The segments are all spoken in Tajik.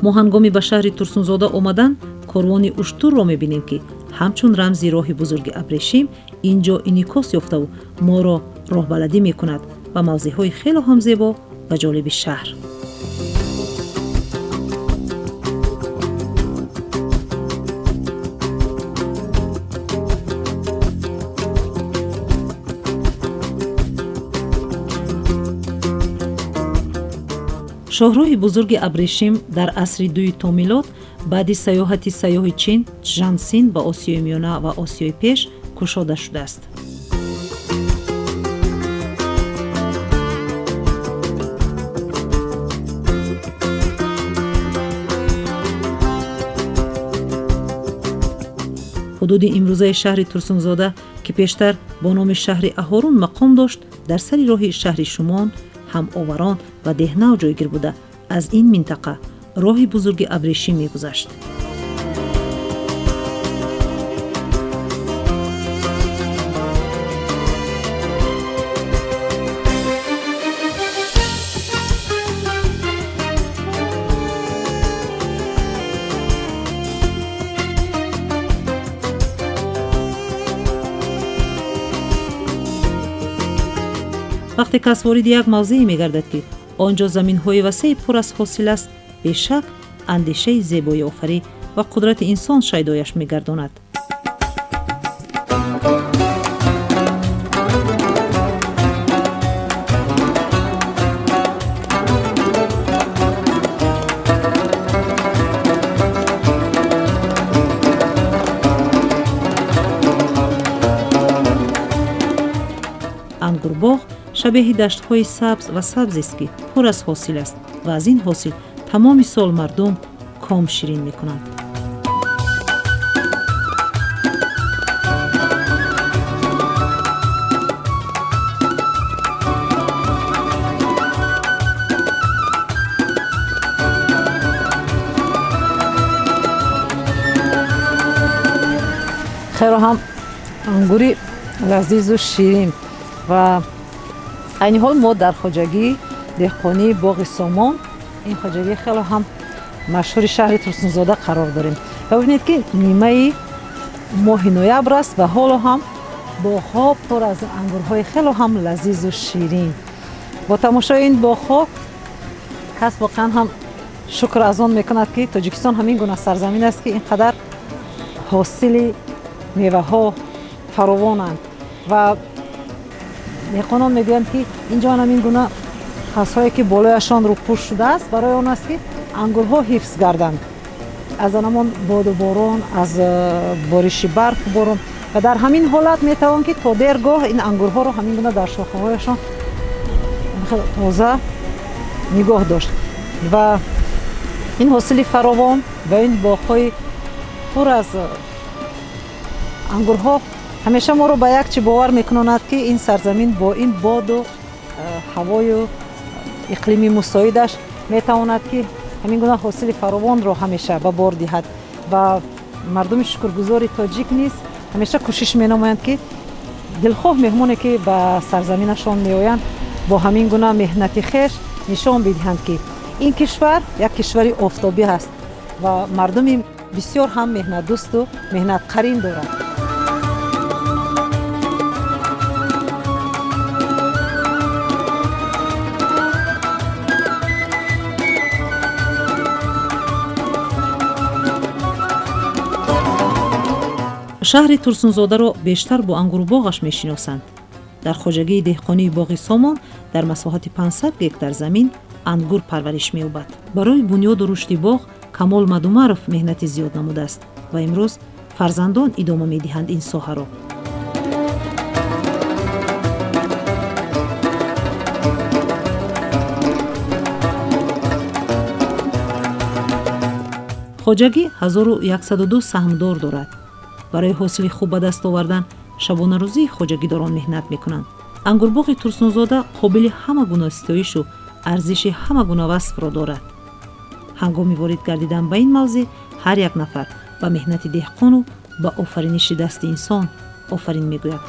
мо ҳангоми ба шаҳри Турсунзода омадан корвони уштурро мебинем, ки ҳамчун рамзи роҳи бузурги Абрешим инҷо инъикос ёфтаву моро роҳбаладӣ мекунад ба мавзеъҳои хело ҳам зебо ва ҷолиби шаҳр. шоҳроҳи бузурги Абрешим дар асри дуи то милод баъди сайёҳати сайёҳи чин Чжансин ба Осиёи Миёна ва Осиёи Пеш кушода шудааст. ҳудуди имрӯзаи шаҳри Турсунзода, ки пештар бо номи шаҳри Аҳорун мақом дошт, дар сари роҳи шаҳри Шумон, ҳамоварон ва деҳнав ҷойгир буда, аз ин минтақа роҳи бузурги Абрешим мегузашт. вақте кас вориди як мавзеъе мегардад, ки онҷо заминҳои васеъи пур аз ҳосил аст, бешак андешаи зебоиофарӣ ва қудрати инсон шайдояш мегардонад. ангурбоғ шабеҳи даштҳои сабз ва сабзест, ки пур аз ҳосил аст ва аз ин ҳосил тамоми сол мардум ком ширин мекунанд. хело ҳам ангури лазизу ширин ва айни ҳол мо дар хоҷагии деҳқонии боғи Сомон, ин хоҷагӣ хело ҳам машҳури шаҳри Турсунзода қарор дорем. ва бибинед, ки нимаи моҳи ноябр аст ва ҳоло ҳам боғҳо пур аз ангурҳои хело ҳам лазизу ширин. бо тамошои ин боғҳо кас воқеан ҳам шукр аз он мекунад, ки Тоҷикистон ҳамин гуна сарзамин аст, ки ин қадар ҳосили меваҳо фаровонанд ва деҳқонон мегӯянд, ки инҷо ҳамин гуна фаслҳое, ки болояшон рӯпӯш шудааст, барои он аст, ки ангурҳо ҳифз гарданд аз анамон боду борон, аз бориши барфу борон. ва дар ҳамин ҳолат метавон, ки то дергоҳ ин ангурҳоро ҳамин гуна дар шохаҳояшон тоза нигоҳ дошт. ва ин ҳосили фаровон ва ин боғҳои пур аз ангурҳо ҳамеша моро ба як чӣ бовар мекунонад, ки ин сарзамин бо ин боду ҳавою иқлими мусоидаш метавонад, ки ҳамин гуна ҳосили фаровонро ҳамеша ба бор диҳад. ва мардуми шукргузори тоҷик низ ҳамеша кӯшиш менамоянд, ки дилхоҳ меҳмоне, ки ба сарзаминашон меоянд, бо ҳамин гуна меҳнати хеш нишон бидиҳанд, ки ин кишвар як кишвари офтобӣ аст ва мардуми бисёр ҳам меҳнатдӯсту меҳнатқарин дорад. шаҳри Турсунзодаро бештар бо ангурбоғаш мешиносанд. дар хоҷагии деҳқонии боғи Сомон дар масоҳати 500 гектар замин ангур парвариш меёбад. барои бунёду рушди боғ Камол Мадумаров меҳнати зиёд намудааст ва имрӯз фарзандон идома медиҳанд ин соҳаро. хоҷагӣ 1102 саҳмдор дорад. барои ҳосили хуб ба даст овардан шабонарӯзии хоҷагидорон меҳнат мекунанд. ангурбоғи Турсунзода қобили ҳама гуна ситоишу арзиши ҳама гуна васфро дорад. ҳангоми ворид гардидан ба ин мавзеъ ҳар як нафар ба меҳнати деҳқону ба офариниши дасти инсон офарин мегӯяд.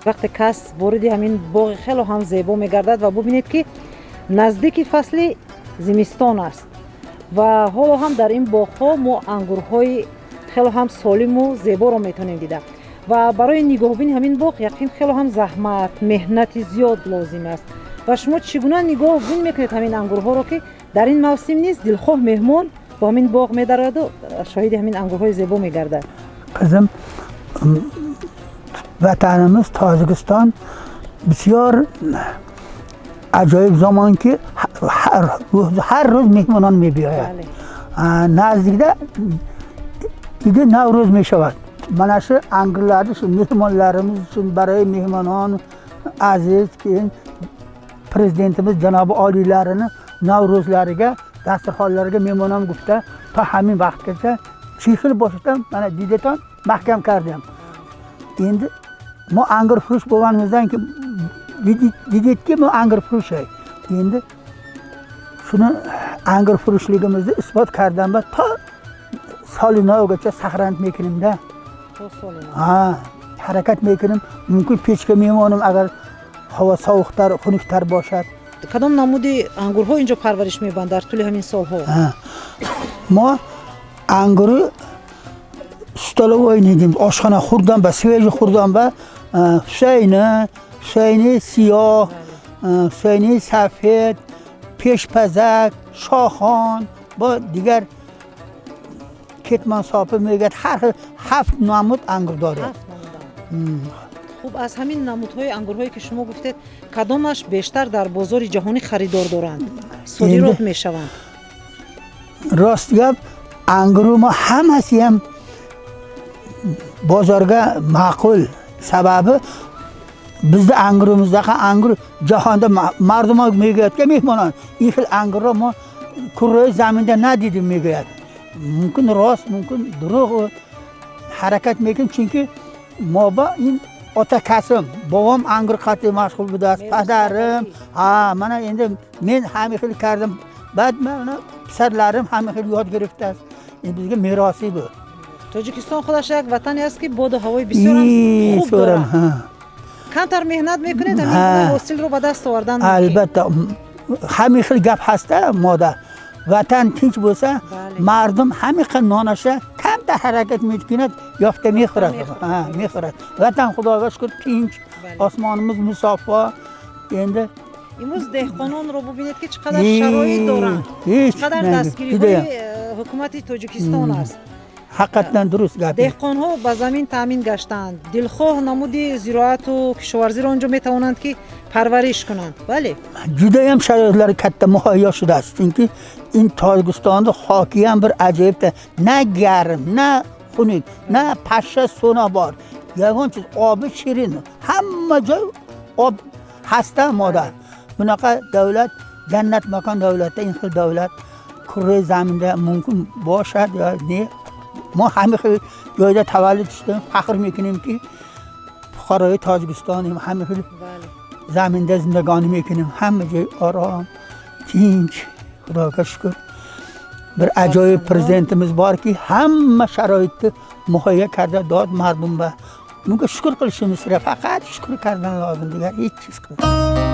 وقتی کس وارد همین باغ خیلی هم زیبا میگردد و ببینید که نزدیک فصل زمستان است و حالا هم در این باغ ها ما انگورهای خیلی هم سالم و زیبا رو میتونیم دیدن و برای نگاه بین همین باغ یقین خیلی هم زحمت مهنت زیاد لازم است و شما چگونه نگاه بین میکنید همین انگورها رو که در این موسم نیست دلخواه مهمان با همین باغ میدارد و شاهد همین انگورهای زیبا میگردد. قزم وطنimiz تاجیکستان بسیار عجایب زمان که هر روز مهمانان میبیاید نزدیک دیگه نوروز میشود منش انگورlarimiz mehmonlarimiz için برای مهمانان aziz که prezidentimiz janobi oliylarini navro'zlariga dasturxonlariga mehmonam gufta ta همین vaqtgacha chexil boshidan mana dideton mahkam kardam endi ma angur furush bo'lganimizdan ki didetga ma angur furush endi shuni angur furushligimizni isbot kardam va ta solinovgacha saqlanib mekinimda harakat mekinim mumkin pechga mehmonim agar havo sovuqtar xunuktar boshladi کدام نمودی انگورها اینجا پرورش می‌بند در طول همین سالها؟ ما انگور استالو وینیدیم آشخانه خوردم با سویج خوردم با شینه سیاه شینه سفید پیشپزک شاخان با دیگر کتمان ساپه میگه هر 7 نمود انگور داره. خب از همین نمودهای انگورهایی که شما گفتید کدامش بیشتر در بازار جهانی خریدار دارند صادرات میشوند؟ راست گپ انگور ما همه‌سی هم بازارga معقول سبب bizde انگورimizdagi انگور jahonda mardumga میگوید mehmonon این خیل انگور ما کره زمینda ندیدیم میگوید ممکن راست ممکن دروغ حرکت میکنیم چون ما با این ota kasım babam angur qatı mashg'ul budi padarim mana endi men hamma xil kardim ba'd mana pisarlarim hamma xil yod girifti bizga merosi bu tojikiston xudosh یک وطنی است که باد و هوای بسیار خوب داره کمتر مهنت میکنید همین حاصل رو به دست آوردن البته همه خیلی گپ هسته ماده وطن تینچ بوسه مردم همه نانشه کم در حرکت میکنند یافته میخورد وطن خدا شکر تینچ آسمانımız مصافا اینده امروز دهقانان رو ببینید که چقدر شرایط دارن چقدر دستگیری های حکومت تاجیکستان است حقیقتا درست گفتی دهقان ها به زمین تامین گشتند دلخواه نمودی زراعت و کشاورزی را اونجا میتوانند که پرورش کنند بله جدا هم شرایطlar katta muhayyo شده است چون این تاجیکستان خاکی هم bir عجیبه نه گرم نه خنک نه پشه سونابار یگان چیز آب شیرین همه جای آب هسته مادر bunaqa davlat jannat makon davlatda این خیل davlat kure zaminda mumkin باشد یا نه ما همه خیلی جایده تولد شدیم فخر میکنیم که فقرای تاجیکستانیم همه خیلی زمینده زندگانی میکنیم همه جای آرام تینچ خدا شکر bir ajoyib prezidentimiz borki hamma sharoitni muhayyo karda dod mardum va bunga shukr qilishimiz kerak faqat shukr kardan lozim degan hech chis qiladi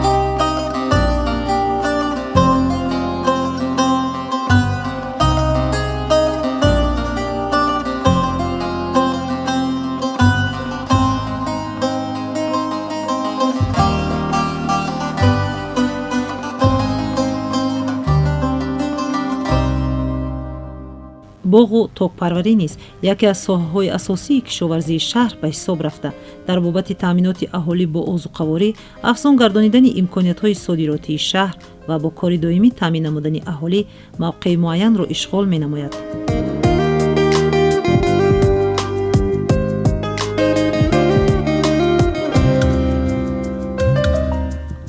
باغ و تاک‌پروری نیز یکی از ساحه‌های اساسی کشاورزی شهر به حساب رفته در بابت تامینات اهالی با آذوقه‌واری افزون گردانیدن امکانیت‌های صادراتی شهر و با کار دائمی تامین نمودن اهالی موقع معین را اشغال می‌نماید.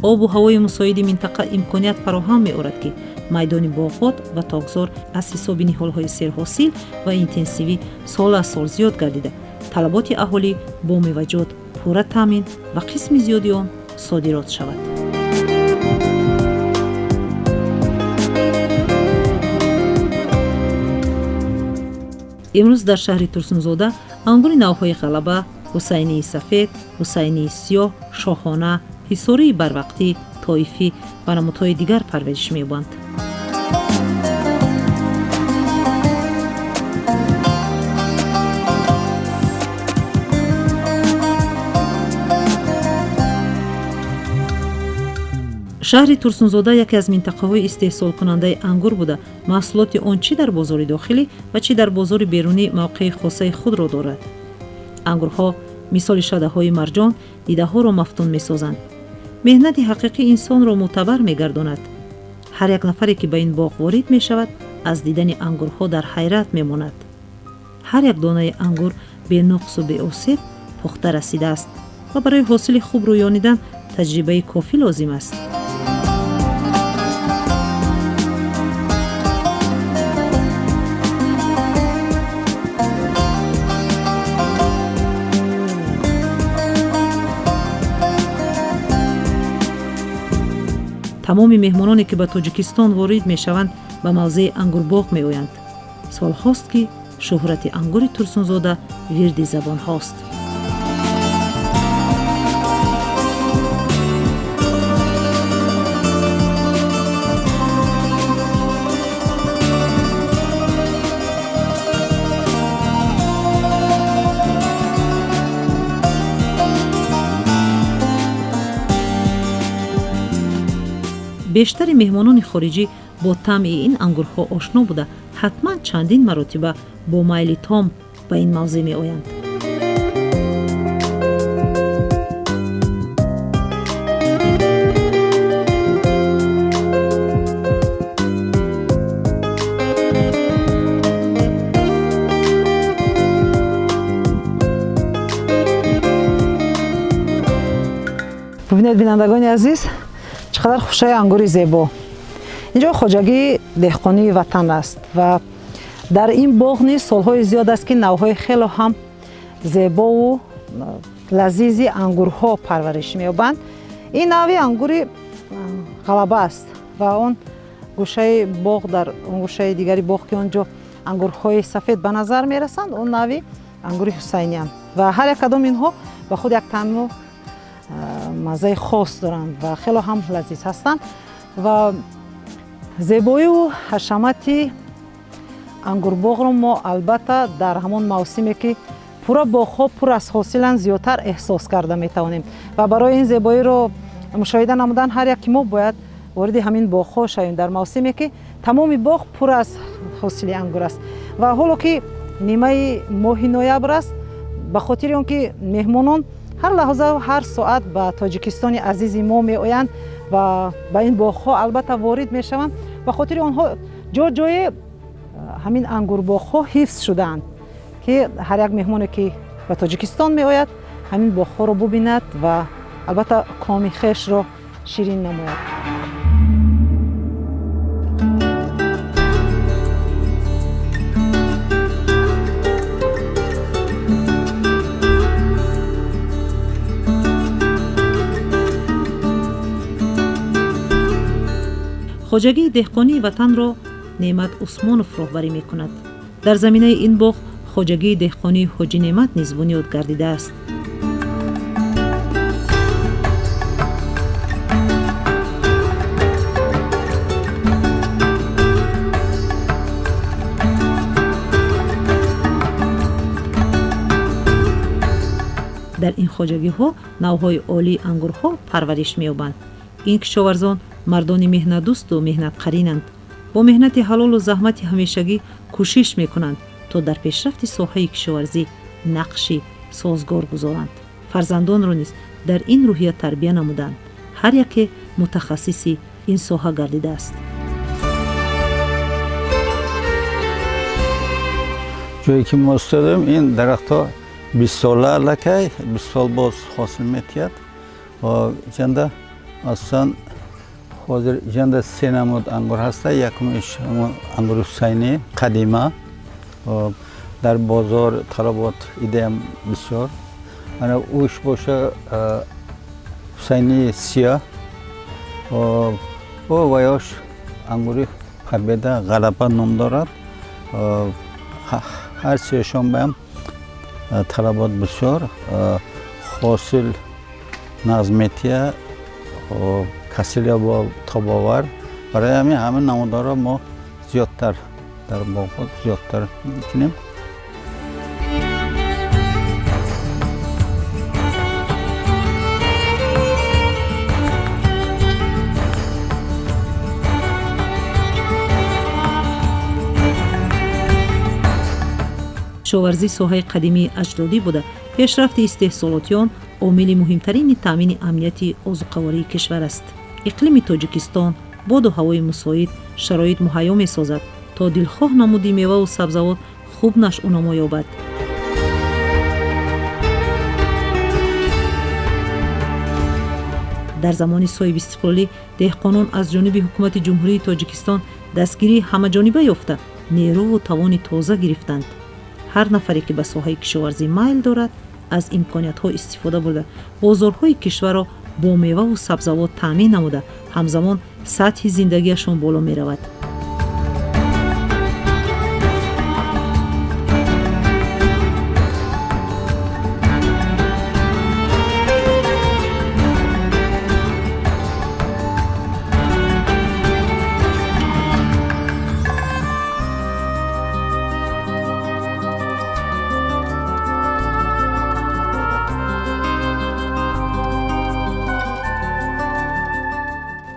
آب و هوای مساعد منطقه امکانیت فراهم می‌آورد که میدان باغات و تاکزار از حساب نهال‌های سرحاصل و اینتنسیوی سال از سال زیاد گردیده طلبات اهالی با میوه‌جات پوره تامین و قسم زیادی آن صادرات شود. امروز در شهر تورسونزودا انگور نوهای غلبه، حسینی سفید، حسینی سیاه، شاهانه، حصاری بروقتی، طایفی و نمودهای دیگر پرورش می‌یابند. شهر تورسونزودا یکی از منطقه‌های استحصال کننده انگور بوده. محصولات آن چی در بازار داخلی و چی در بازار بیرونی موقع خاصه خود را دارد. انگورها مثال شده‌های مرجان دیده‌ها را مفتون می‌سازند. مهنت حقیقی انسان را معتبر می‌گرداند. هر یک نفری که به این باغ وارد می‌شود از دیدن انگورها در حیرت می‌ماند. هر یک دانه انگور بی نقص و بی آسیب پخته رسیده است و برای حاصل خوب رویانیدن تجربه کافی لازم است. تمام مهمانانی که به تاجیکستان وارد می‌شوند به موضع انگور باغ می‌آیند. سال هاست که شهرت انگور تورسونزودا ورد زبان هاست. بیشتر مهمانان خارجی با طعم این انگورها آشنا بوده حتما چندین مرتبه با میل تام به این موضع می آیند. ببینید بینندگان عزیز چقدر خوشای انگور زیبا. اینجا خواجگی دهقانی وطن است و در این باغ نیز سالهای زیاد است که نوهای خیلی هم زیبا و لذیذی انگورها پرورش می‌یابند. این نوع انگور غلبه است و اون گوشه باغ در اون گوشه دیگری باغ که اونجا انگورهای سفید به نظر می‌رسند اون نوع انگور حسینی است و هر یک کدام اینها به خود یک طعم و مزه خاص دارند و خیلی هم لذیذ هستند و زیبایی و حشمت انگور باغ رو ما البته در همون موسمی که پورا باغ‌ها پر از حاصلند زیادتر احساس کرده میتوانیم و برای این زیبایی رو مشاهده نمودن هر یک ما باید وارد همین باغ‌ها شویم در موسمی که تمام باغ پر از حاصل انگور است و حالا که نیمه ماه نوامبر است به خاطر آنکه مهمانان هر لحظه و هر ساعت به تاجیکستان عزیز ما می آیند و به این باغ‌ها البته وارد می شوند و خاطر آنها جای همین انگور باغ‌ها حفظ شدند که هر یک مهمانی که به تاجیکستان می آید همین باغ‌ها رو ببیند و البته کام خویش را شیرین نماید. خواجگی دهقانی وطن را نعمت عثمانوف راهبری می کند. در زمینه این باغ خواجگی دهقانی حاجی نعمت نیز بنیاد گردیده است. در این خواجگی ها نوهای عالی انگورها پرورش می یابند. این کشاورزان مردان مهنت دوست و مهنت قرینند. با مهنت حلال و زحمت همیشگی کوشش میکنند تا در پیشرفت ساحه کشاورزی نقشی سازگار گذارند. فرزندان را نیز در این روحیه تربیت نمودند. هر یک متخصصی این ساحه گردیده است. جایی که ما استادم این درخت‌ها 20 ساله لکه 20 سال باز حاصل می‌دهد و جنده اصلا حاضر جنده 3 نمود انگور هست. یکمش انگور حسینی قدیمه در بازار طلبات ایده هم بسیار انا اوش باشه حسینی سیاه و ویاش انگوری پربیده غلبه نام دارد. هر سیشان به هم طلبات بسیار حاصل نظمیتیه و کسیل با تاباور برای همه نمودارا ما زیادتر در باغات زیادتر میکنیم. кишоварзӣ соҳаи қадимии аҷдодӣ буда пешрафти истеҳсолотиён омили муҳимтарини таъмини амнияти озуқавории кишвар аст. иқлими тоҷикистон боду ҳавои мусоид шароит муҳайё месозад то дилхоҳ намуди меваву сабзавот хуб нашъу намо ёбад. дар замони соҳиб истиқлолӣ деҳқонон аз ҷониби ҳукумати ҷумҳурии тоҷикистон дастгирии ҳамаҷониба ёфта нерӯву тавони тоза гирифтанд. ҳар нафаре ки ба соҳаи кишоварзӣ майл дорад аз имкониятҳо истифода бурда бозорҳои кишварро бо меваву сабзавот таъмин намуда ҳамзамон сатҳи зиндагиашон боло меравад.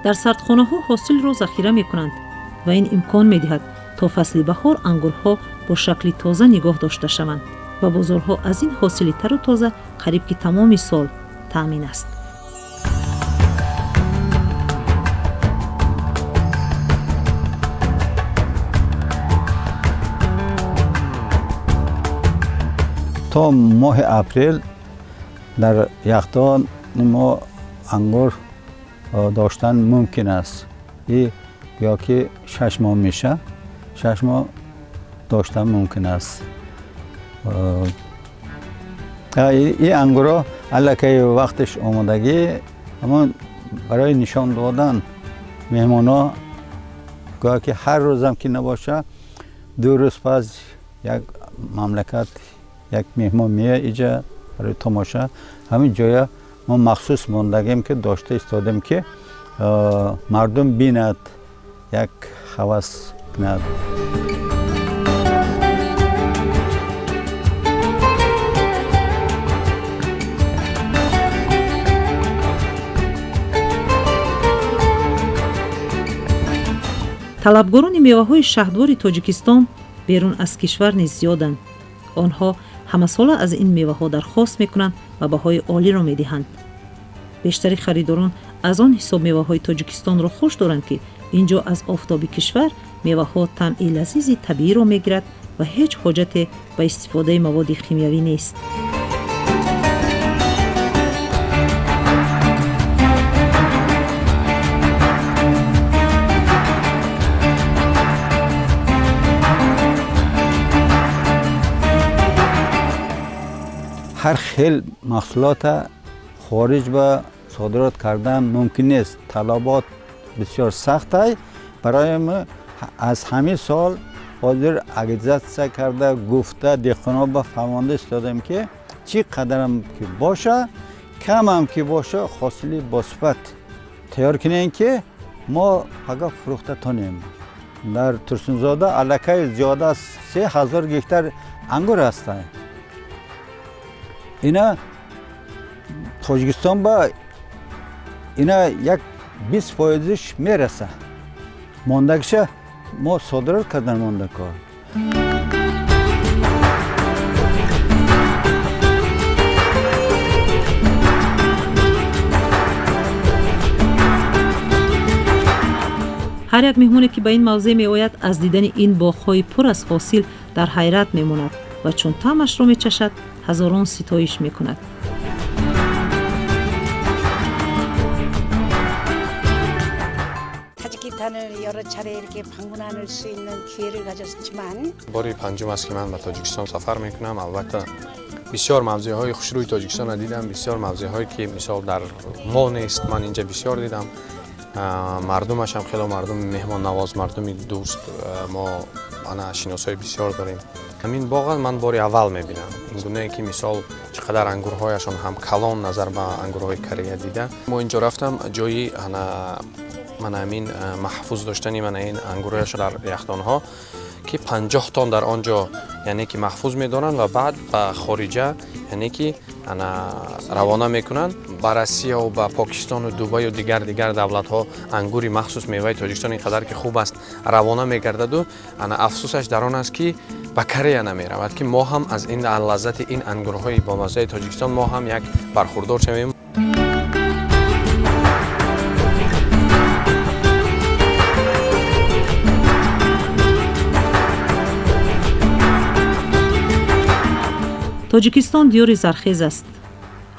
дар сардхонаҳо ҳосилро захира мекунанд ва ин имкон медиҳад то фасли баҳор ангурҳо бо шакли тоза нигоҳ дошта шаванд ва бозорҳо аз ин ҳосили тару тоза қариб ки тамоми сол таъмин аст. то моҳи апрел дар яхдон мо ангур داشتن ممکن است. یا که 6 ماه میشه 6 ماه داشتن ممکن است. این انگورا الکی وقتش آمادگی اما برای نشان دادن مهمانا گویا که هر روزم که نباشه 2 روز پس یک مملکت یک مهمان میه اینجا برای تماشا همین جای ما مخصوص موندگیم که داشته ایستادیم که مردم بیند یک هوس کند. талабгорони меваҳои шаҳрдвори тоҷикистон берун аз кишвар низ зиёданд. онҳо ҳамасола аз ин меваҳо дархост мекунанд ва баҳои олиро медиҳанд. бештари харидорон аз он ҳисоб меваҳои тоҷикистонро хуш доранд ки ин ҷо аз офтоби кишвар меваҳо таъми лазизи табииро мегирад ва ҳеҷ ҳоҷате ба истифодаи маводи химиявӣ нест. هر خیل محصولات خارج به صادرات کردن ممکن نیست. طلبات بسیار سخت است. برای ما از همین سال حاضر اگزیت کرده گفته دهقانا به فهمانده استادیم که چی قدر هم که باشه کم هم که باشه حاصلی با صفت تیار کنیم که ما فقط فروخته تانیم. در ترسونزاده الکی زیاده 3000 گکتر انگور هست. اینا توجیکستان با اینا یک 20%ش میرسه. موندگش ما صادرات کردن مونده کار. ҳар як меҳмоне ки ба ин мавзеъ меояд аз дидани ин боғҳои пур аз ҳосил дар ҳайрат мемонад ва чун таъмашро мечашад ҳазорон ситоиш мекунад. باری پنجم است که من به تاجیکستان سفر میکنم. البته بسیار موضوعهای خوشروی تاجیکستان را دیدم. بسیار موضوعهایی که مثال در ما نیست من اینجا بسیار دیدم. مردمش هم خیلی مردم مهمان نواز، مردم دوست، ما انا شناسای بسیار داریم. ҳамин боғ ман бори аввал мебинам. ин гунае ки мисол чақадар ангурҳояшон ҳам калон назар ба ангурҳои Корея дида. мо инҷо рафтам ҷои мана ҳамин маҳфуз доштани мана ин ангурҳояшон дар яхдонҳо ки 50 тон дар он ҷо яъне ки маҳфуз медоранд ва баъд ба хориҷа яъне ки равона мекунанд. ба Россияу ба Покистону Дубаю дигар давлатҳо ангури махсус меваи Тоҷикистон ин қадар ки хуб аст равона мегардаду афсусаш дар он аст ки ба Корея намеравад ки мо ҳам аз ин лаззати ин ангурҳои бомаззаи Тоҷикистон мо ҳам як бархурдор шавем. тоҷикистон диёри зархез аст.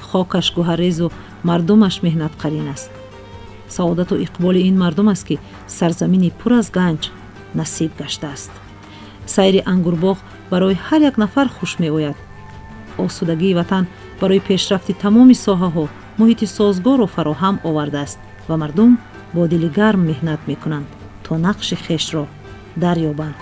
хокаш гӯҳаррезу мардумаш меҳнатқарин аст. саодату иқболи ин мардум аст ки сарзамини пур аз ганҷ насиб гаштааст. сайри ангурбоғ барои ҳар як нафар хуш меояд. осудагии ватан барои пешрафти тамоми соҳаҳо муҳити созгору фароҳам овардааст ва мардум бо дили гарм меҳнат мекунанд то нақши хешро дарёбанд.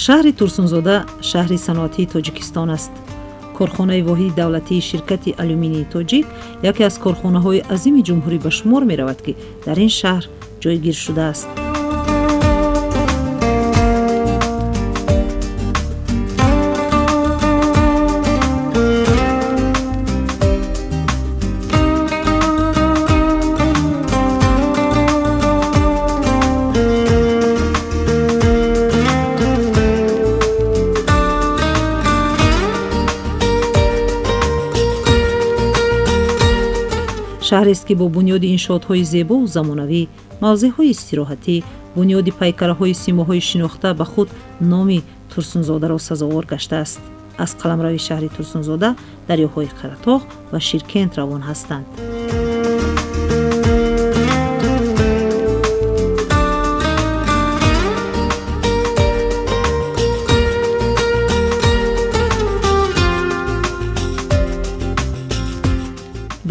шаҳри Турсунзода шаҳри саноатии Тоҷикистон аст. корхонаи воҳиди давлатии ширкати алюминии тоҷик яке аз корхонаҳои азими ҷумҳурӣ ба шумор меравад ки дар ин шаҳр ҷойгир шудааст. шаҳрест ки бо бунёди иншоотҳои зебову замонавӣ, мавзеъҳои истироҳатӣ, бунёди пайкараҳои симоҳои шинохта ба худ номи Турсунзодаро сазовор гаштааст. аз қаламрави шаҳри Турсунзода дарёҳои Қаратоғ ва Ширкент равон ҳастанд.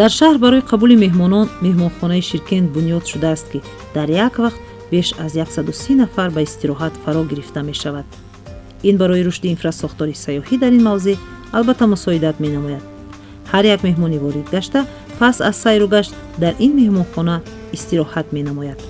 дар шаҳр барои қабули меҳмонон меҳмонхонаи Ширкент бунёд шудааст ки дар як вақт беш аз 130 нафар ба истироҳат фаро гирифта мешавад. ин барои рушди инфрасохтори сайёҳӣ дар ин мавзеъ албатта мусоидат менамояд. ҳар як меҳмони ворид гашта пас аз сайру гашт дар ин меҳмонхона истироҳат менамояд.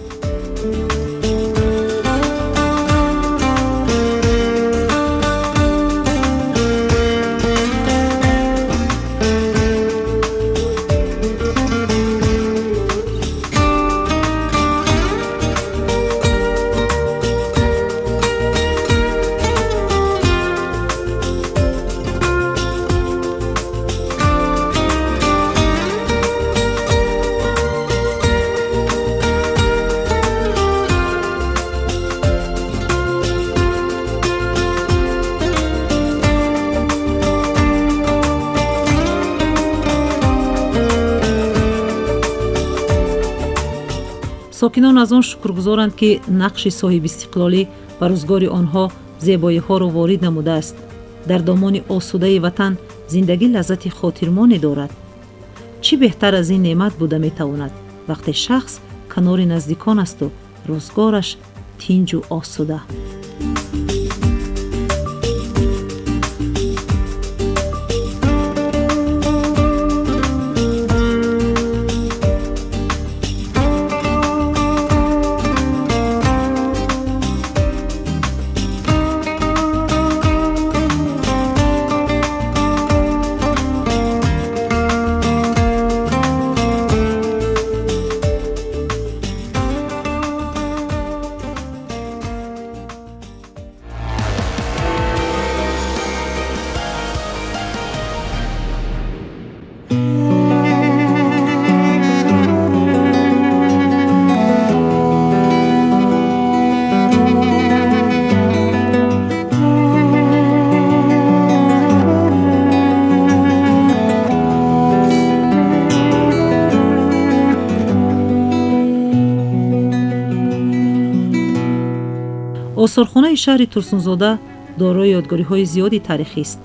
сокинон аз он шукргузоранд ки нақши соҳибистиқлолӣ ба рӯзгори онҳо зебоиҳоро ворид намудааст. дар домони осудаи ватан зиндагӣ лаззати хотирмоне дорад. чӣ беҳтар аз ин неъмат буда метавонад вақте шахс канори наздикон асту рӯзгораш тинҷу осуда. осорхонаи шаҳри Турсунзода дорои ёдгориҳои зиёди таърихӣ аст.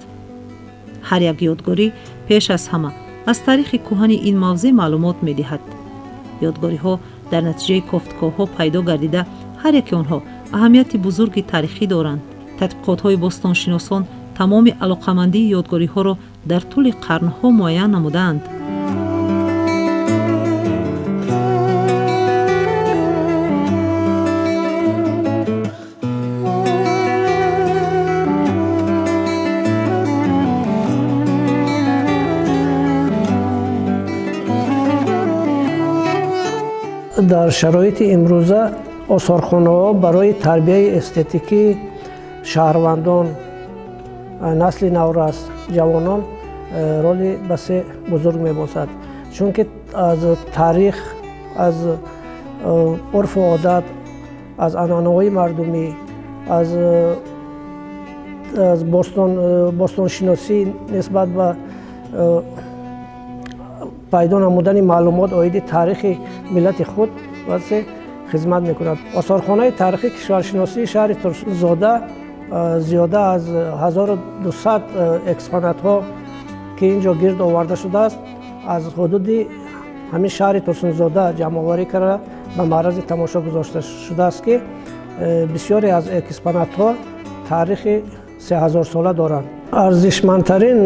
ҳар як ёдгорӣ пеш аз ҳама аз таърихи кӯҳани ин мавзеъ маълумот медиҳад. ёдгориҳо дар натиҷаи кофткоҳҳо пайдо гардида, ҳар яки онҳо аҳамияти бузурги таърихӣ доранд. тадқиқотҳои бостоншиносон тамоми алоқамандии ёдгориҳоро дар тӯли қарнҳо муайян намудаанд. дар шароити имрӯза осорхонаҳо барои тарбияи эстетикии шаҳрвандон, насли наврас, ҷавонон роли басе бузург мебошад. чунки аз таърих, аз урфу одат, аз анъанаҳои мардумӣ, аз бостоншиносӣ нисбат ба пайдо намудани маълумот оиди таърихи миллати худ васе хизмат мекунад. осорхонаи таърихи кишваршиносии шаҳри Турсунзода зиёда аз 1200 экспонатҳо ки инҷо гирд оварда шудааст, аз ҳудуди ҳамин шаҳри Турсунзода ҷамъоварӣ карда ба маърази тамошо гузошта шудааст ки бисёре аз экспонатҳо таърихи 3000 сола доранд. арзишмандтарин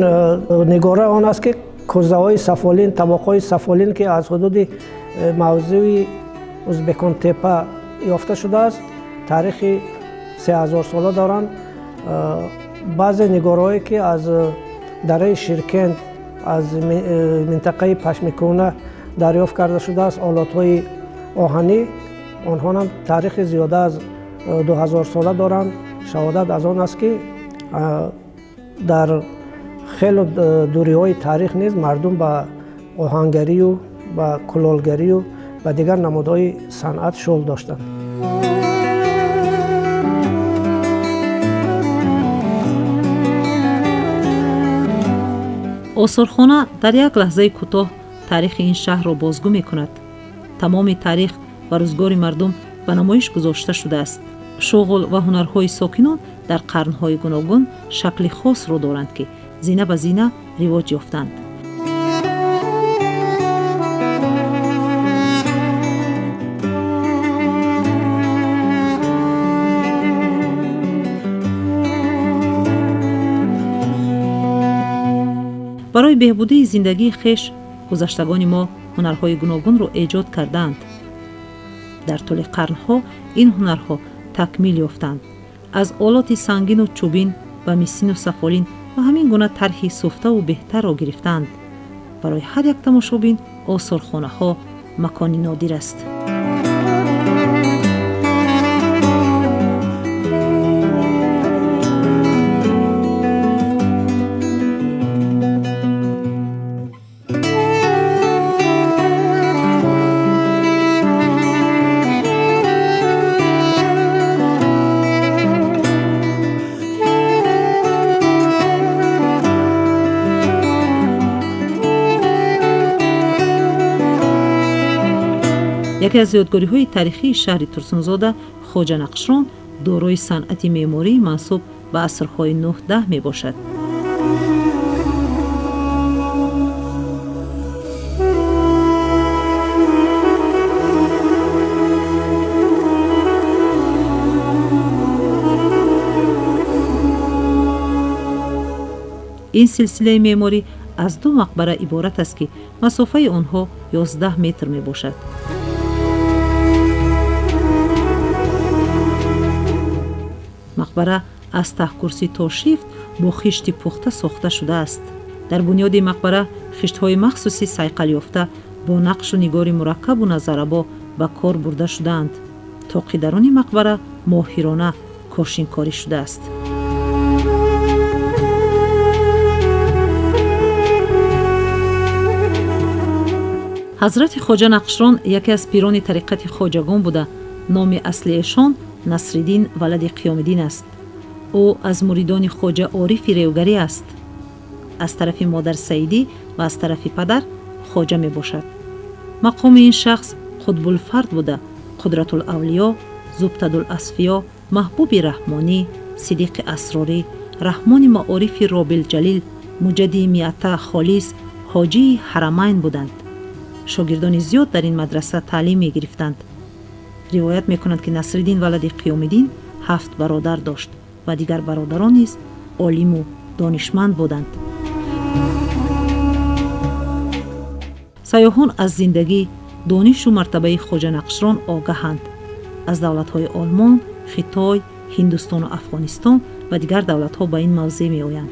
нигора он аст ки кӯзаҳои сафолин, табоқҳои сафолин ки аз ҳудуди мавзӯи узбеконтепа ёфта шудааст, таърихи 3000 сола доранд. баъзе нигораҳое ки аз дараи Ширкент, аз минтақаи Пашмикӯна дарёфт карда шудааст, олотҳои оҳанӣ, онҳо ҳам таърихи зиёда аз 2000 сола доранд. шаҳодат аз он аст ки дар хело дуриҳои таърих низ мардум ба оҳангарию, ба кулолгарию ва дигар намудҳои санъат шуғл доштанд. осорхона дар як лаҳзаи кӯтоҳ таърихи ин шаҳрро бозгӯ мекунад. тамоми таърих ва рӯзгори мардум ба намоиш гузошта шудааст. шуғл ва ҳунарҳои сокинон дар қарнҳои гуногун шакли хосро доранд ки зина ба зина ривоҷ ёфтанд. барои беҳбудии зиндагии хеш гузаштагони мо ҳунарҳои гуногунро эҷод кардаанд. дар тӯли қарнҳо ин ҳунарҳо такмил ёфтанд. аз олоти сангину чӯбин ба мисину сафолин ва ҳамин гуна тарҳи суфтаву беҳтарро гирифтанд. барои ҳар як тамошобин осорхонаҳо макони нодир аст. яке аз ёдгориҳои таърихии шаҳри Турсунзода, хоҷанақшрон, дорои санъати меъмории мансуб ба асрҳои 9-10 мебошад. ин силсилаи меъморӣ аз 2 мақбара иборат аст ки масофаи онҳо 11 метр мебошад. мақбара аз таҳкурси то шифт бо хишти пухта сохта шудааст. дар бунёди мақбара хиштҳои махсуси сайқалёфта бо нақшу нигори мураккабу назарабо ба кор бурда шудаанд. тоқи даруни мақбара моҳирона кошинкорӣ шудааст. ҳазрати хоҷа нақшрон яке аз пирони тариқати хоҷагон буда, номи аслиашон насриддин валади қиёмиддин аст. ӯ аз муридони хоҷа орифи ревгарӣ аст. аз тарафи модар саидӣ ва аз тарафи падар хоҷа мебошад. мақоми ин шахс қутбулфард буда, қудратулавлиё, зубтадуласфиё محبوب رحمانی، صدیق اسراری، رحمان معارف رابل جلیل، مجدی میعطا خالص، حاجی حرمین بودند. شاگردان زیاد در این مدرسه تعلیم می گرفتند. روایت می کنند که نصرالدین ولد قیام‌الدین 7 برادر داشت و دیگر برادران نیز عالم و دانشمند بودند. سیاحان از زندگی، دانش و مرتبه خواجه نقشبان آگاهند. از دولت‌های آلمان، خیتای، هندوستان و افغانستان و دیگر دولت‌ها به این موضع می آیند.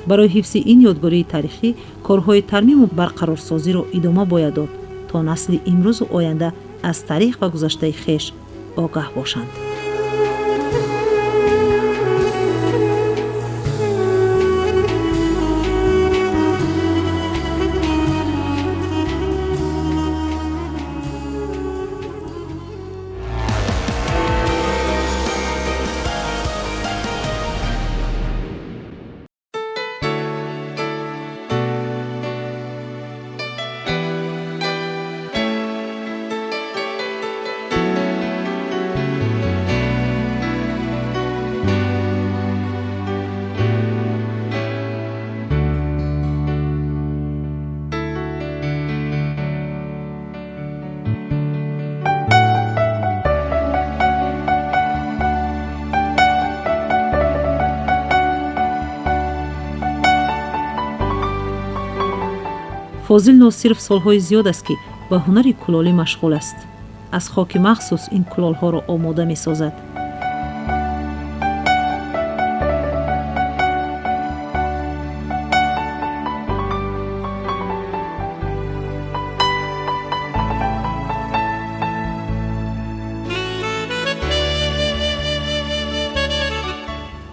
برای حفظ این یادگاری تاریخی، کارهای ترمیم و برقرارسازی را ادامه باید داد تا نسل امروز و آینده از تاریخ و گذشته خویش آگاه باشند. فاضل ناصرف سالهای زیاد است که به هنر کلالی مشغول است. از خاک مخصوص این کلالها را آماده می سازد.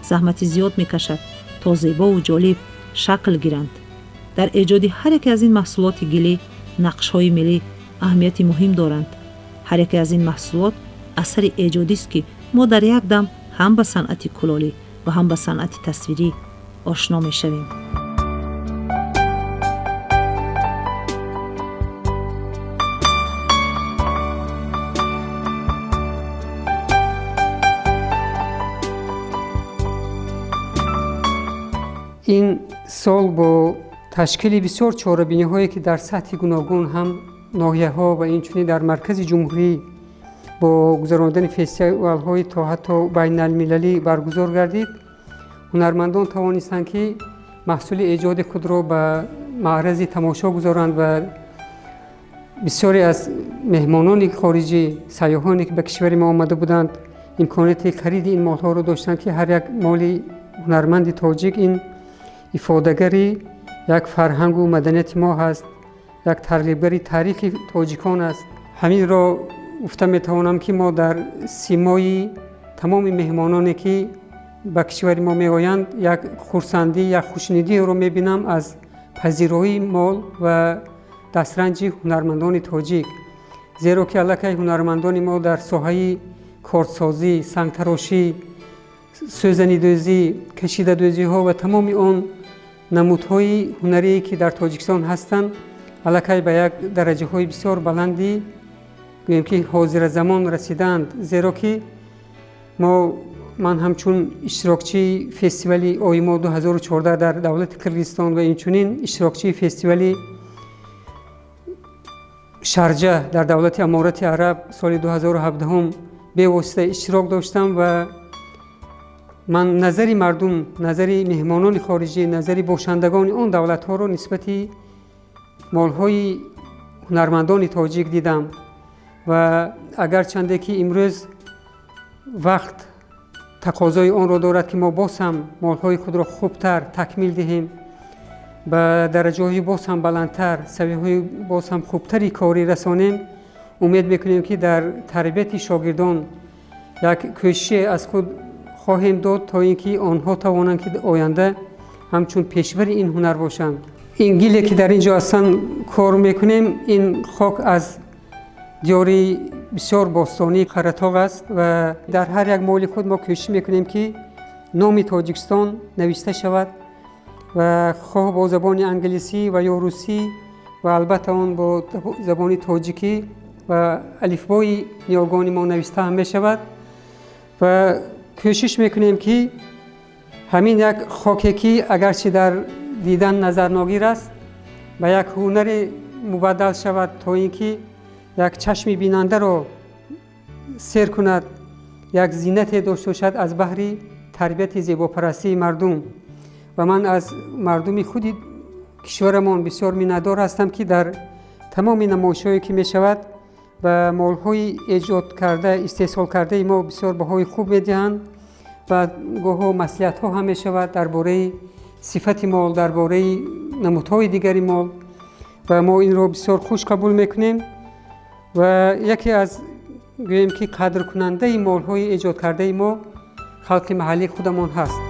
زحمت زیاد می کشد تا زیبا و جالب شکل گیرند. در ایجاد هر یک از این محصولات گلی، نقش‌های ملی اهمیت مهم دارند. هر یک از این محصولات اثر ایجادی است که ما در یک دم هم به صنعت کلالی و هم به صنعت تصویری آشنا می‌شویم. این سال با تشکیل بسیار چهاربینی هایی که در سطح گوناگون هم ناحیه ها و اینچنین در مرکز جمهوری با گذراندن فستیوال های تا حتی بین المللی برگزار گردید، هنرمندان توانستند که محصول ایجاد خود را به معرض تماشا گذارند و بسیاری از مهمانان خارجی، سیاحانی که به کشور ما آمده بودند، امکانات خرید این مال ها را داشتند که هر یک مال هنرمند تاجیک این افاده‌گری یک فرهنگ و مدنیت ما هست، یک ترغیبگری تاریخ تاجیکان است. همین را گفته میتوانم که ما در سیمای تمام مهمانانی که به کشور ما میآیند یک خرسندی، یک خوشنودی را میبینم از پذیرایی مال و دسترنج هنرمندان تاجیک، زیرا که علاقه هنرمندان ما در ساحه کارسازی، سنگتراشی، سوزنی دوزی، کشیده دوزی ها و تمام آن نمودهای هنری که در تاجیکستان هستند علاقه به یک درجه های بسیار بلندی گویم که حاضر زمان رسیدند، زیرا که من همچون اشتراکچی فستیوال آیما 2014 در دولت کرگیزستان و اینچنین اشتراکچی فستیوال شارجه در دولت امارات عرب سال 2017 هم به واسطه اشتراک داشتم و من نظری مردم، نظری مهمانان خارجی، نظری باشندگان آن دولت ها را نسبت مالهای هنرمندان تاجیک دیدم و اگرچنده که امروز وقت تقاضای آن را دارد که ما باز هم مالهای خود را خوبتر تکمیل دهیم، به درجه های باز هم بلندتر، سویه های باز هم خوبتری کاری رسانیم، امید میکنیم که در تربیت شاگردان یک کوشش از خود خواهیم داد تا اینکه آنها توانند که آینده همچون پیشور این هنر باشند. این گلی که در اینجا اصلا کار میکنیم، این خاک از دیاری بسیار باستانی قره‌طاق است و در هر یک مال خود ما کوشش میکنیم که نام تاجیکستان نوشته شود و خواه با زبان انگلیسی و یا روسی و البته آن با زبان تاجیکی و الفبای نیاگان ما نوشته هم می شود و کوشش میکنیم که همین یک خاککی اگرچه در دیدن نظر ناگیر است و یک هنر مبدل شود تا اینکه یک چشم بیننده را سیر کند، یک زینت داشته باشد از بحر تربیت زیباپرستی مردم. و من از مردم خود کشورمان بسیار میندار هستم که در تمام نمایش‌هایی که می شود و مال‌های ایجاد کرده استحصال کرده ما بسیار بهای خوب می‌دهند و گاه مصلحت‌ها هم می شود درباره صفت مال، درباره نمودهای دیگری مال و ما این را بسیار خوش قبول میکنیم و یکی از گوییم که قدر کننده مال‌های ایجاد کرده ما خلق محلی خودمان هست.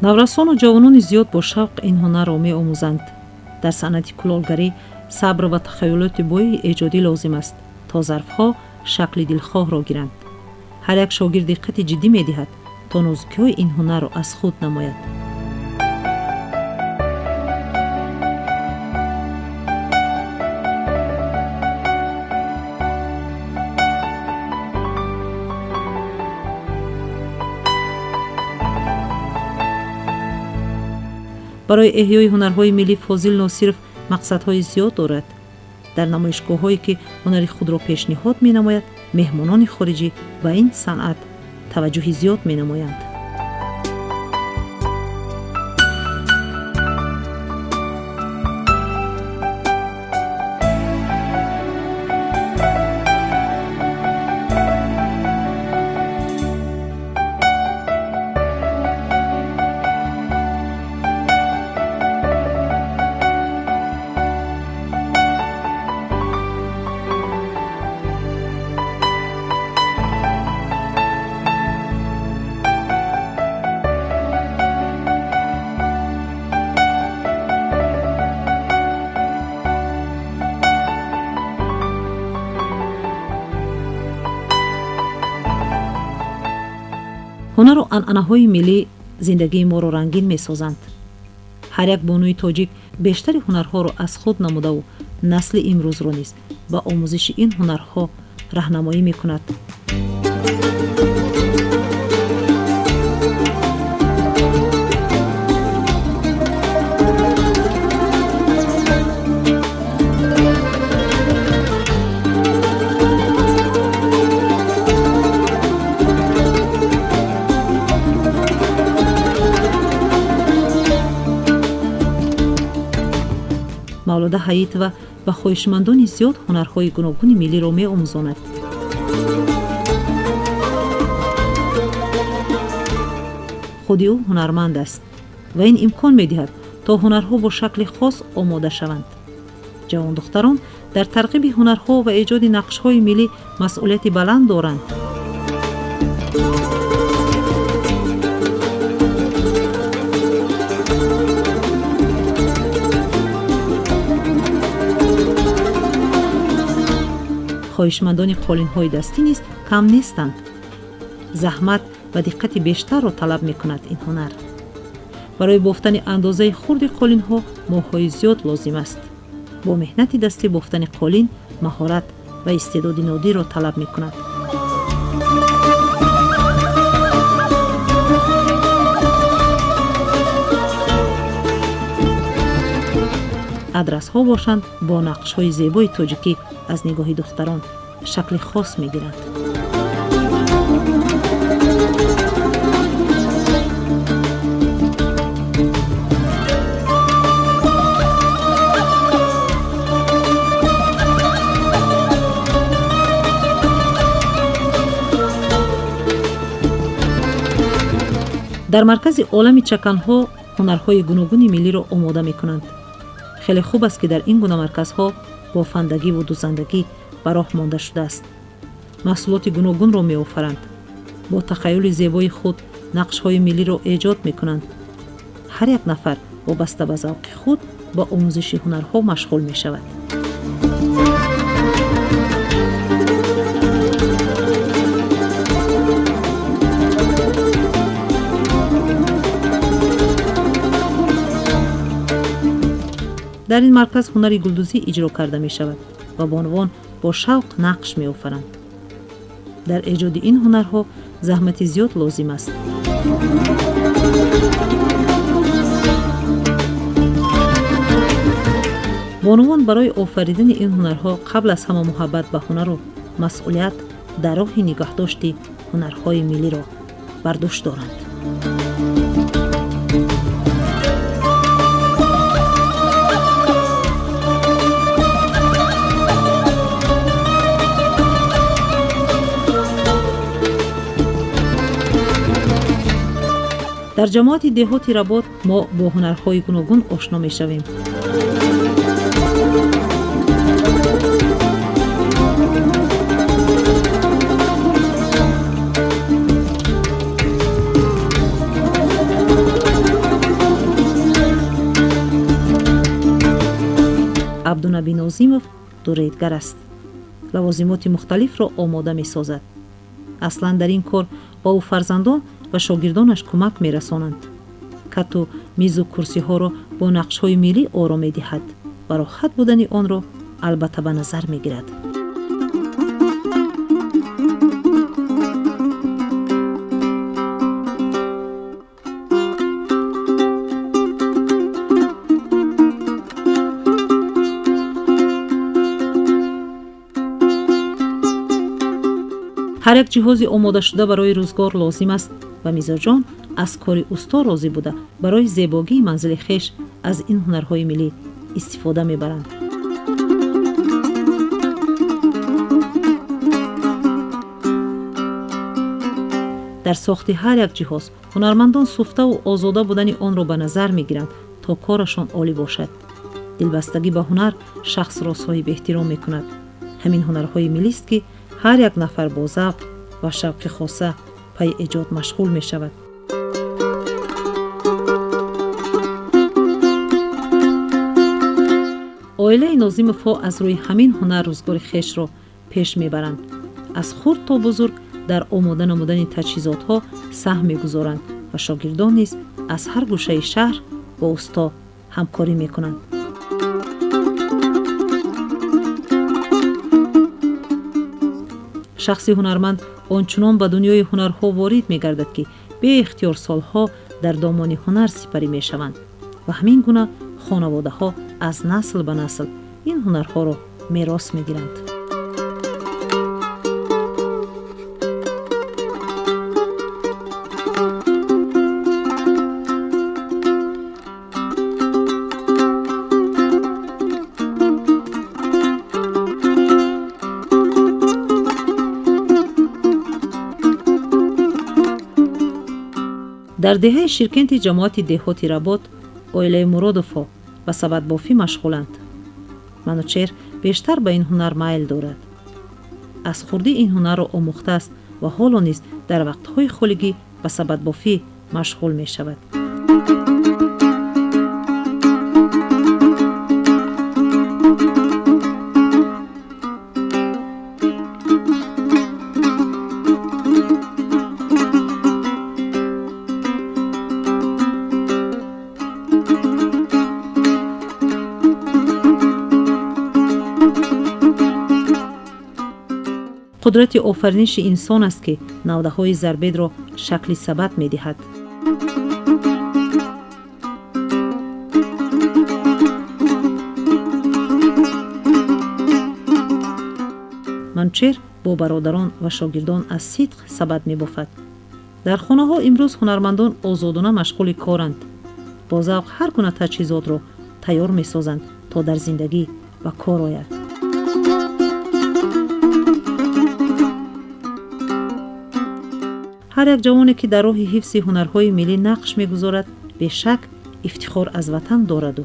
наврасон ҷавонони зиёд бо шавқ ин ҳунарро меомӯзанд. дар санъати кулолгарӣ сабр ва тахайюлоти бои эҷодӣ лозим аст то зарфҳо шакли дилхоҳро гиранд. ҳар як шогирд диққати ҷиддӣ медиҳад то нозукиҳои ин ҳунарро аз худ намояд. барои эҳёи ҳунарҳои миллӣ фозил носиров мақсадҳои зиёд дорад. дар намоишгоҳҳое ки ҳунари худро пешниҳод менамояд, меҳмонони хориҷӣ ба ин санъат таваҷҷӯҳи зиёд менамоянд. ҳунару анъанаҳои миллӣ зиндагии моро рангин месозанд. ҳар як бонуи тоҷик бештари ҳунарҳоро аз худ намудаву насли имрӯзро низ ба омӯзиши ин ҳунарҳо раҳнамоӣ мекунад. мавлуда ҳаитова ба хоҳишмандони зиёд ҳунарҳои гуногуни миллиро меомӯзонад. худи ӯ ҳунарманд аст ва ин имкон медиҳад то ҳунарҳо бо шакли хос омода шаванд. ҷавондухтарон дар тарғиби ҳунарҳо ва эҷоди нақшҳои миллӣ масъулияти баланд доранд. хоҳишмандони қолинҳои дастӣ низ кам нестанд. заҳмат ва диққати бештарро талаб мекунад ин ҳунар. барои бофтани андозаи хурди қолинҳо моҳҳои зиёд лозим аст. бо меҳнати дастӣ бофтани қолин маҳорат ва истеъдоди нодирро талаб мекунад. адрасҳо бошанд бо нақшҳои зебои тоҷикӣ аз нигоҳи духтарон шакли хос мегиранд. дар маркази олами чаканҳо ҳунарҳои гуногуни миллиро омода мекунанд. хеле хуб аст ки дар ин гуна марказҳо бофандагиву дузандагӣ ба роҳ монда шудааст. маҳсулоти гуногунро меофаранд. бо тахайюли зебои худ нақшҳои миллиро эҷод мекунанд. ҳар як нафар вобаста ба завқи худ ба омӯзиши ҳунарҳо машғул мешавад. дар ин марказ ҳунари гулдузӣ иҷро карда мешавад ва бонувон бо шавқ нақш меофаранд. дар эҷоди ин ҳунарҳо заҳмати зиёд лозим аст. бонувон барои офаридани ин ҳунарҳо қабл аз ҳама муҳаббат ба ҳунару масъулият дар роҳи нигоҳдошти ҳунарҳои миллиро бардошт доранд. дар ҷамоати деҳоти Работ мо бо ҳунарҳои гуногун ошно мешавем. абдунаби нозимов дуредгар аст. лавозимоти мухталифро омода месозад. аслан дар ин кор ба ӯ фарзандон ва шогирдонаш кӯмак мерасонанд. кату мизу курсиҳоро бо нақшҳои миллӣ ором медиҳад ва роҳат будани онро албатта ба назар мегирад. ҳар як ҷиҳози омодашуда барои рӯзгор лозим аст ва мизоҷон аз кори усто розӣ буда барои зебогии манзили хеш аз ин ҳунарҳои миллӣ истифода мебаранд. дар сохти ҳар як ҷиҳоз ҳунармандон суфтаву озода будани онро ба назар мегиранд то корашон олӣ бошад. дилбастагӣ ба ҳунар шахсро соҳиб эҳтиром мекунад. ҳамин ҳунарҳои миллист ки ҳар як нафар бо завқ ва шавқи хоса пай эҷод машғул мешавад. оилаи нозимовҳо аз рӯи ҳамин ҳунар рӯзгори хешро пеш мебаранд. аз хурд то бузург дар омода намудани таҷҳизотҳо саҳм мегузоранд ва шогирдон низ аз ҳар гӯшаи шаҳр бо усто ҳамкорӣ мекунанд. шахси ҳунарманд ончунон ба дунёи ҳунарҳо ворид мегардад ки беихтиёр солҳо дар домони ҳунар сипарӣ мешаванд ва ҳамин гуна хонаводаҳо аз насл ба насл ин ҳунарҳоро мерос мегиранд. дар деҳаи ширкенти ҷамоати деҳоти Работ оилаи Муродовҳо ба сабадбофӣ машғуланд. манучер бештар ба ин ҳунар майл дорад. аз хурдӣ ин ҳунарро омӯхтааст ва ҳоло низ дар вақтҳои холигӣ ба сабадбофӣ машғул мешавад. қудрати офариниши инсон аст ки навдаҳои зарбедро шакли сабад медиҳад. манучер бо бародарон ва шогирдон аз сидқ сабад мебофад. дар хонаҳо имрӯз ҳунармандон озодона машғули коранд. бо завқ ҳар гуна таҷҳизотро тайёр месозанд то дар зиндагӣ ба кор ояд. ҳар як ҷавоне ки дар роҳи ҳифзи ҳунарҳои миллӣ нақш мегузорад бешак ифтихор аз ватан дораду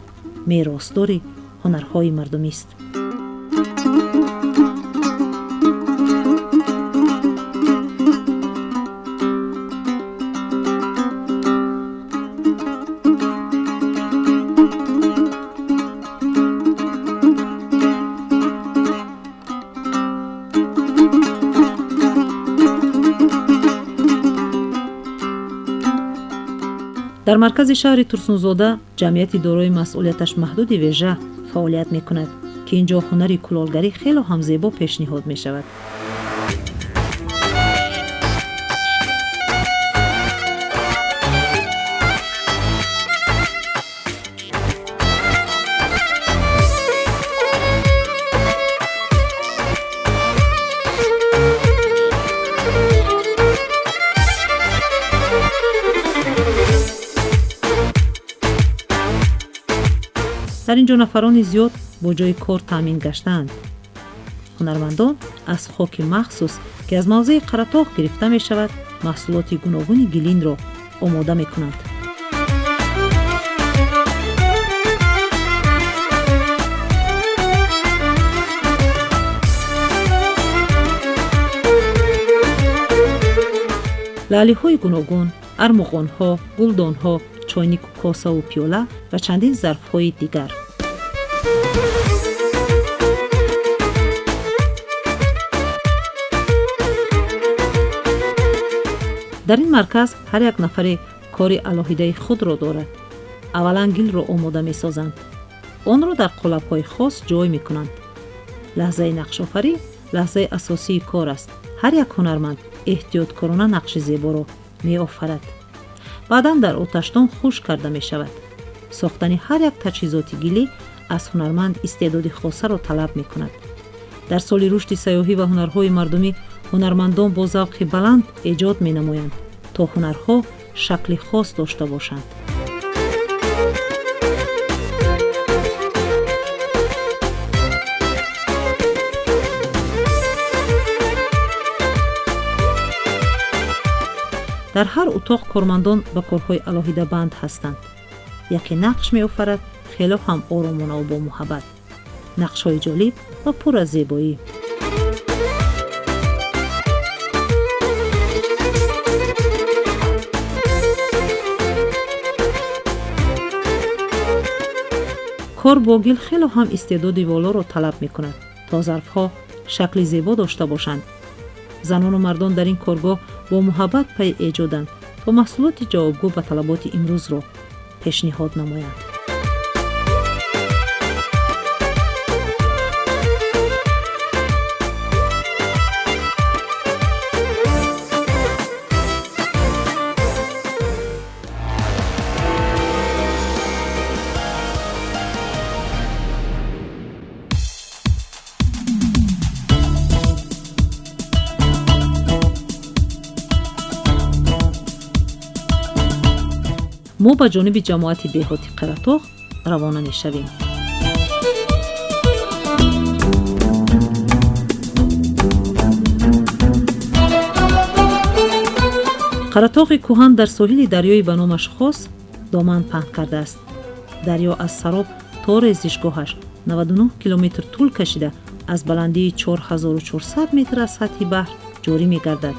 меросдори ҳунарҳои мардумист. дар маркази шаҳри Турсунзода ҷамъияти дорои масъулияташ маҳдуди вежа فعالیت میکند که اینجا هنر کلالگری خیلی هم زیبا پیشنهاد میشود. در اینجا نفران زیاد با جای کار تامین گشتند. هنرمندان از خاک مخصوص که از موضع قرطاق گرفته می شود محصولات گوناگون گلین را آماده می کنند. لاله های گوناگون، ارمغان ها، گلدان ها، چاینیک و کاسه و پیوله و چندین ظرف های دیگر. در این مرکز هر یک نفر کار الهیده خود را دارد. اولا گل را آماده می سازند. آن را در قالب های خاص جای می کنند. لحظه نقش‌آفری لحظه اساسی کار است. هر یک هنرمند احتیاطکارانه نقش زیبا را می آفرد. بعداً در آتشدان خشک کرده می شود. ساختن هر یک تجهیزات گلی از هنرمند استعداد خاصه را طلب می کند. در سال رشد سیاحی و هنرهای مردمی هنرمندان با ذوق بلند ایجاد می نمایند تا هنرها شکل خاص داشته باشند. در هر اتاق کارمندان به کارهای الهیده بند هستند. یکی نقش می آفرد خیلی هم آرامانه و با محبت. نقش‌های جالب و پر از زیبایی. کار با گل خیلی هم استعداد بالا را طلب می کند تا ظرفها شکل زیبا داشته باشند. زنان و مردان در این کارگاه با محبت پی ایجادند تا محصولات جوابگو به طلبات امروز را پیشنهاد نمایند. ما به جانب جماعت دهاتی قرطاق روانه می شویم. قرطاق کوهن در ساحل دریای به نامش خاص دامن پهن کرده است. دریا از سراب تا ریزشگاهش 99 کیلومتر طول کشیده از بلندی 4400 متر از سطح بحر جاری می گردد.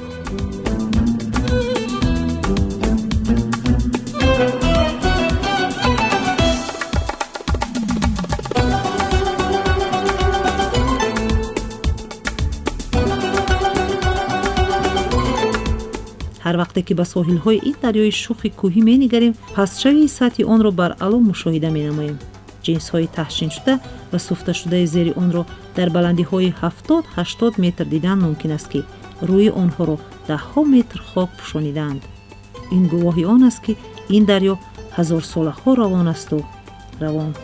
هر وقتی که به ساحل‌های این دریای شوخ کوهی می‌نگریم، پس‌شوی سطح آن را بر علا مشاهده می‌نماییم. جنس‌های تحشین شده و سفته شده زیر آن را در بلندی‌های 70-80 متر دیدن ممکن است که روی آنها را ده‌ها متر خاک پوشانیده‌اند. این گواهی آن است که این دریا هزار ساله‌ها روان است و روان.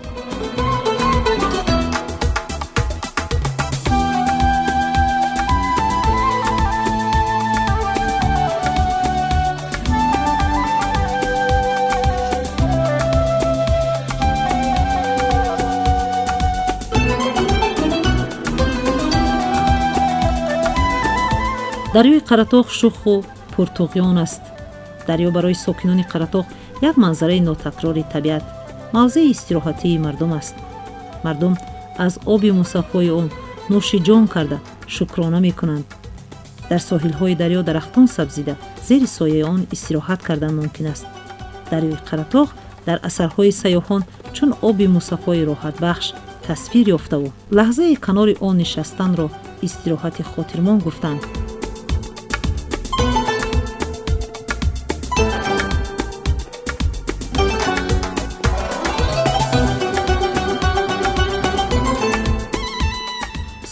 دریای قرطاق شوخ و پرتقیان است. دریا برای ساکنان قرطاق یک منظره ناتکرار طبیعت، موضع استراحتی مردم است. مردم از آب مصفای آن نوش جان کرده شکرانه می کنند. در ساحل‌های دریا درختان سبزیده زیر سایه آن استراحت کردن ممکن است. دریای قرطاق در اثرهای سیاحان چون آب مصفای راحت بخش تصویر یافته و لحظه کنار آن نشستن را استراحت خاطرمان گفتند.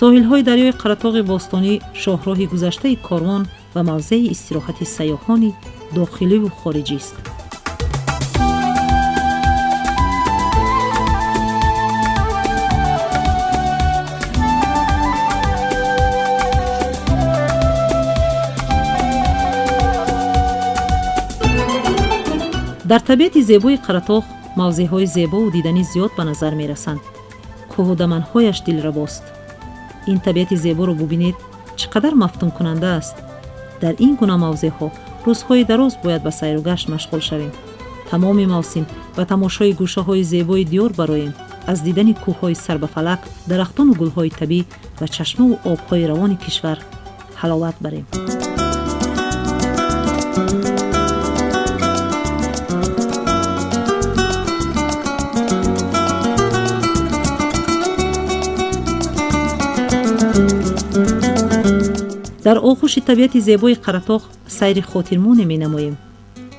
соҳилҳои дарёи қаратоғи бостонӣ шоҳроҳи гузаштаи корвон ва мавзеи истироҳати сайёҳони дохиливу хориҷист. дар табиати зебои қаратоғ мавзеъҳои зебову диданӣ зиёд ба назар мерасанд. кӯҳу даманҳояш дилрабост. ин табиати зеборо бубинед, чӣ қадар мафтункунанда аст. дар ин гуна мавзеъҳо рӯзҳои дароз бояд ба сайру гашт машғул шавем. тамоми мавсим ба тамошои гӯшаҳои зебои диёр бароем. аз дидани кӯҳҳои сарбафалак, дарахтону гулҳои табиӣ ва чашмаву обҳои равони кишвар ҳаловат барем. дар оғӯши табиати зебои қаратоғ сайри хотирмоне менамоем.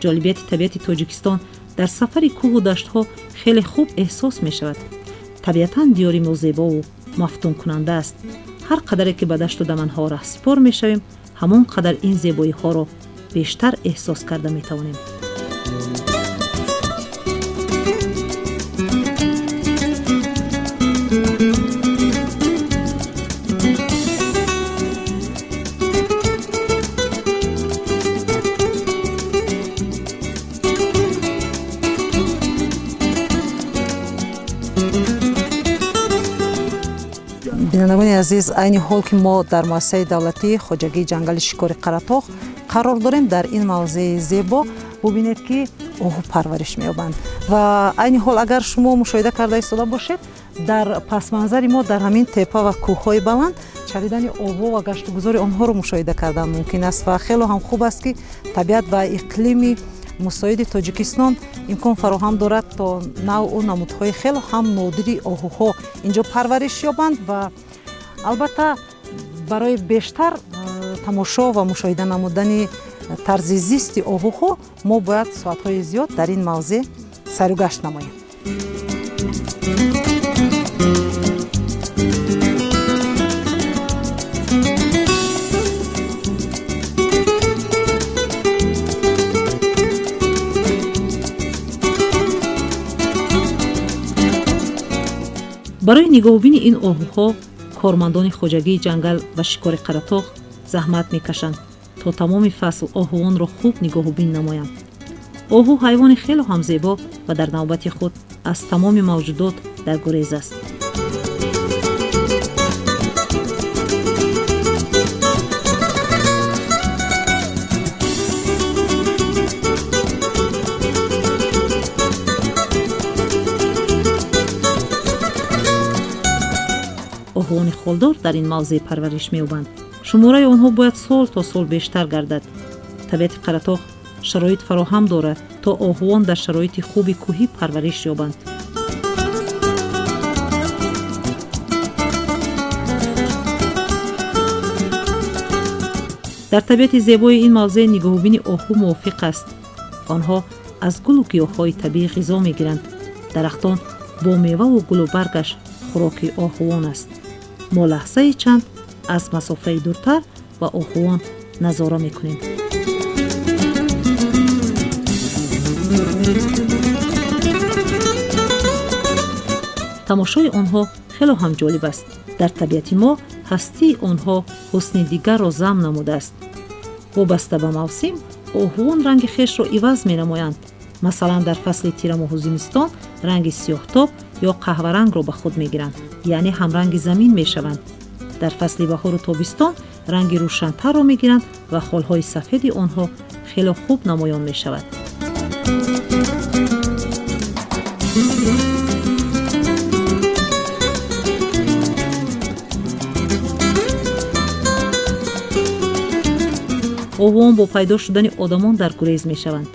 ҷолибияти табиати тоҷикистон дар сафари кӯҳу даштҳо хеле хуб эҳсос мешавад. табиатан диёри мо зебову мафтункунанда аст. ҳар қадаре ки ба дашту даманҳо раҳсипор мешавем, ҳамон қадар ин зебоиҳоро бештар эҳсос карда метавонем. бинандагони азиз, айни ҳол ки мо дар муассисаи давлатии хоҷагии ҷангали шикори қаратоғ қарор дорем, дар ин мавзеи зебо бубинед ки оҳу парвариш меёбанд. ва айни ҳол агар шумо мушоҳида карда истода бошед, дар пасманзари мо дар ҳамин теппа ва кӯҳҳои баланд чалидани обҳо ва гаштугузори онҳоро мушоҳида кардан мумкин аст ва хеле ҳам хуб аст ки табиат ва иқлими мусоиди тоҷикистон имкон фароҳам дорад то навъу намудҳои хеле ҳам нодири оҳуҳо инҷо парвариш ёбанд ва албатта барои бештар тамошо ва мушоҳида намудани тарзи зисти оҳуҳо мо бояд соатҳои зиёд дар ин мавзеъ сайру гашт намоем. барои нигоҳубини ин оҳуҳо кормандони хоҷагии ҷангал ва шикори қаратоғ заҳмат мекашанд то тамоми фасл оҳуонро хуб нигоҳубин намоянд. оҳу ҳайвони хеле ҳам зебо ва дар навбати худ аз тамоми мавҷудот дар гурез аст. оҳуони холдор дар ин мавзеъ парвариш меёбанд. шумораи онҳо бояд сол то сол бештар гардад. табиати қаратоғ шароит фароҳам дорад то оҳуон дар шароити хуби кӯҳӣ парвариш ёбанд. дар табиати зебои ин мавзеъ нигоҳубини оҳу мувофиқ аст. онҳо аз гулу гиёҳҳои табиӣ ғизо мегиранд. дарахтон бо меваву гулу баргаш хӯроки оҳуон аст. мо лаҳзаи чанд аз масофаи дуртар ба оҳуон назора мекунем. тамошои онҳо хеле ҳам ҷолиб аст. дар табиати мо ҳастии онҳо ҳусни дигарро зам намудааст. вобаста ба мавсим оҳуон ранги хешро иваз менамоянд. масалан дар фасли тирамоҳу зимистон ранги сиёҳтоб ё қаҳварангро ба худ мегиранд, яъне ҳамранги замин мешаванд. дар фасли баҳору тобистон ранги рӯшантарро мегиранд ва холҳои сафеди онҳо хеле хуб намоён мешавад. оҳуон бо пайдо шудани одамон дар гурез мешаванд.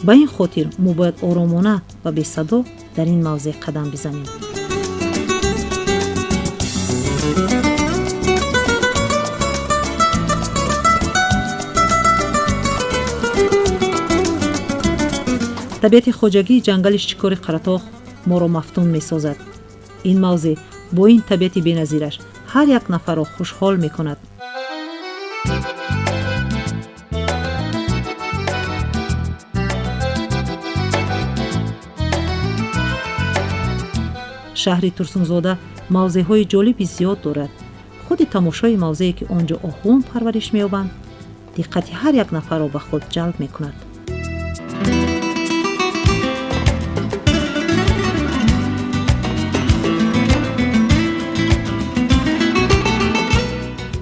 ба ин хотир мо бояд оромона ва бесадо дар ин мавзеъ қадам бизанем. табиати хоҷагии ҷангали шикори қаратоғ моро мафтун месозад. ин мавзеъ бо ин табиати беназираш ҳар як нафарро хушҳол мекунад. шаҳри Турсунзода мавзеъҳои ҷолиби зиёд дорад. худи тамошои мавзее ки онҷо оҳун парвариш меёбанд диққати ҳар як нафарро ба худ ҷалб мекунад.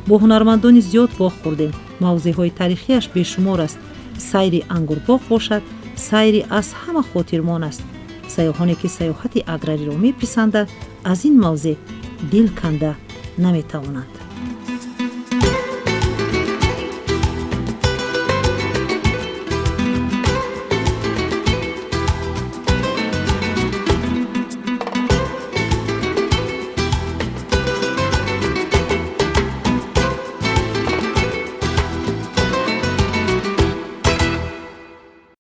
бо ҳунармандони зиёд боғ хӯрдем. мавзеъҳои тарихиаш бешумор аст. сайри ангурбоғ бошад, сайри аз ҳама хотирмон аст. сайёҳоне ки сайёҳати аграриро меписанданд аз ин мавзеъ дил канда наметавонанд.